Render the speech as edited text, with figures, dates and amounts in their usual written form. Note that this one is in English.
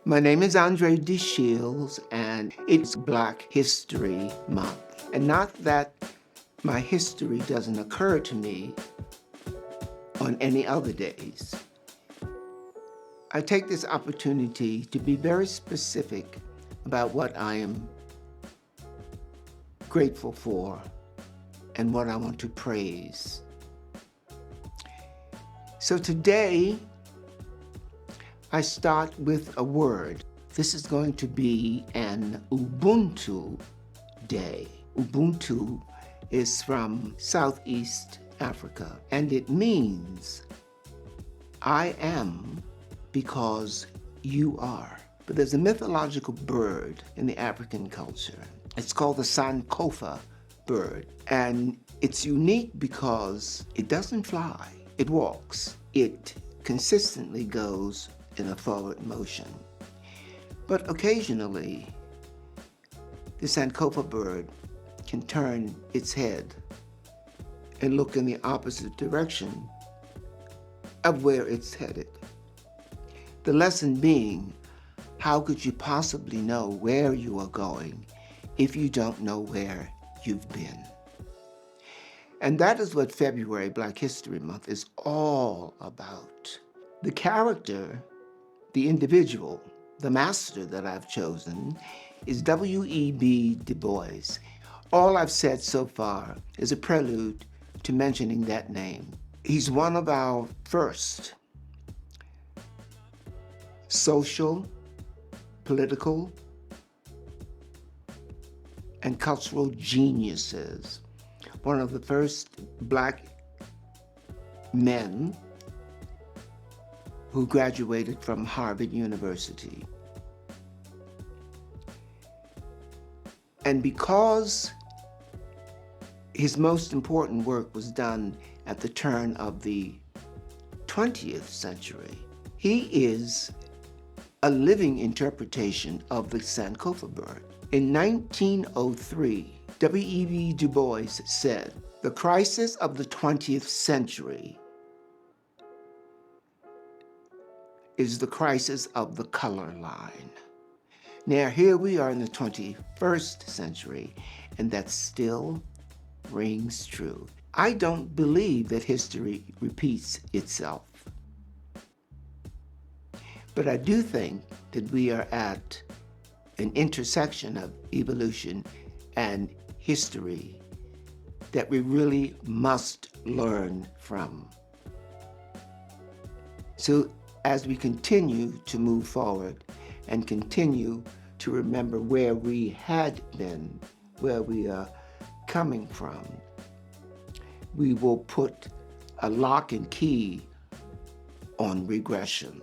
My name is André De Shields, and it's Black History Month. And not that my history doesn't occur to me on any other days. I take this opportunity to be very specific about what I am grateful for and what I want to praise. So today, I start with a word. This is going to be an Ubuntu day. Ubuntu is from Southeast Africa, and it means I am because you are. But there's a mythological bird in the African culture. It's called the Sankofa bird, and it's unique because it doesn't fly. It walks. It consistently goes in a forward motion. But occasionally, the Sankofa bird can turn its head and look in the opposite direction of where it's headed. The lesson being, how could you possibly know where you are going if you don't know where you've been? And that is what February, Black History Month, is all about. The character, the individual, the master that I've chosen is W.E.B. Du Bois. All I've said so far is a prelude to mentioning that name. He's one of our first social, political, and cultural geniuses. One of the first Black men who graduated from Harvard University. And because his most important work was done at the turn of the 20th century, he is a living interpretation of the Sankofa bird. In 1903, W.E.B. Du Bois said, "The crisis of the 20th century is the crisis of the color line." Now, here we are in the 21st century, and that still rings true. I don't believe that history repeats itself. But I do think that we are at an intersection of evolution and history that we really must learn from. So as we continue to move forward and continue to remember where we had been, where we are coming from, we will put a lock and key on regression.